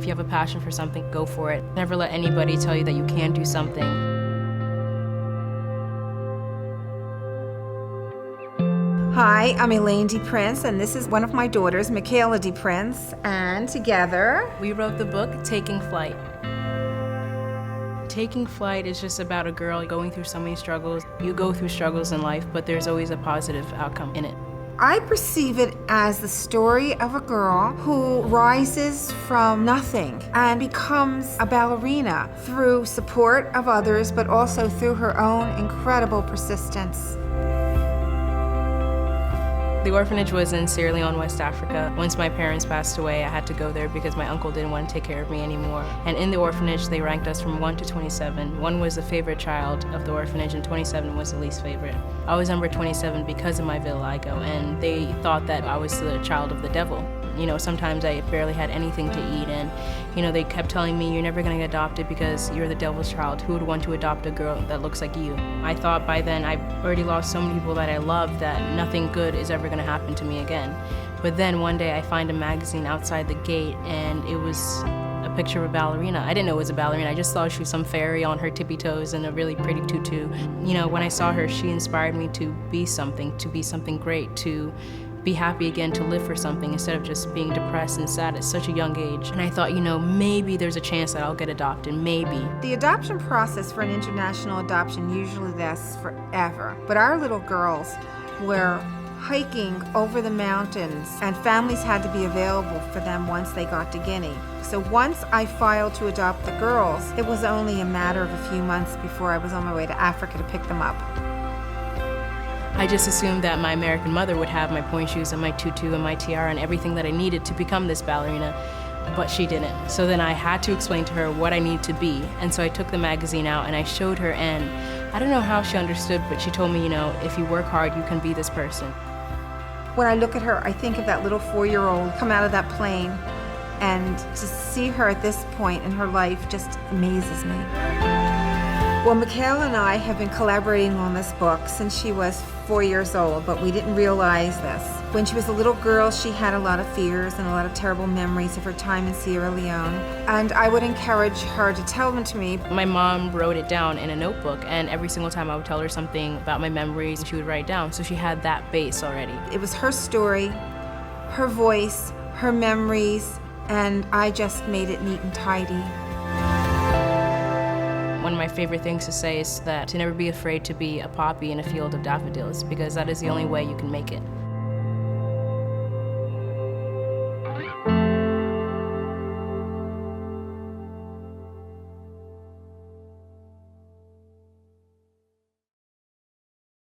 you have a passion for something, go for it. Never let anybody tell you that you can't do something. Hi, I'm Elaine DePrince, and this is one of my daughters, Michaela DePrince, and together We wrote the book, Taking Flight. Taking Flight is just about a girl going through so many struggles. You go through struggles in life, but there's always a positive outcome in it. I perceive it as the story of a girl who rises from nothing and becomes a ballerina through support of others, but also through her own incredible persistence. The orphanage was in Sierra Leone, West Africa. Once my parents passed away, I had to go there because my uncle didn't want to take care of me anymore. And in the orphanage, they ranked us from 1 to 27. 1 was the favorite child of the orphanage, and 27 was the least favorite. I was number 27 because of my vitiligo, and they thought that I was the child of the devil. You know, sometimes I barely had anything to eat, and, you know, they kept telling me, you're never gonna get adopted because you're the devil's child. Who would want to adopt a girl that looks like you? I thought by then I've already lost so many people that I loved that nothing good is ever gonna happen to me again. But then one day I find a magazine outside the gate, and it was a picture of a ballerina. I didn't know it was a ballerina. I just thought she was some fairy on her tippy toes in a really pretty tutu. You know, when I saw her, she inspired me to be something great, to be happy again, to live for something instead of just being depressed and sad at such a young age. And I thought, you know, maybe there's a chance that I'll get adopted, maybe. The adoption process for an international adoption usually lasts forever, but our little girls were hiking over the mountains, and families had to be available for them once they got to Guinea. So once I filed to adopt the girls, it was only a matter of a few months before I was on my way to Africa to pick them up. I just assumed that my American mother would have my pointe shoes and my tutu and my tiara and everything that I needed to become this ballerina, but she didn't. So then I had to explain to her what I needed to be, and so I took the magazine out and I showed her, and I don't know how she understood, but she told me, you know, if you work hard, you can be this person. When I look at her, I think of that little 4-year-old come out of that plane, and to see her at this point in her life just amazes me. Well, Michaela and I have been collaborating on this book since she was 4 years old, but we didn't realize this. When she was a little girl, she had a lot of fears and a lot of terrible memories of her time in Sierra Leone, and I would encourage her to tell them to me. My mom wrote it down in a notebook, and every single time I would tell her something about my memories, she would write it down, so she had that base already. It was her story, her voice, her memories, and I just made it neat and tidy. One of my favorite things to say is that to never be afraid to be a poppy in a field of daffodils, because that is the only way you can make it.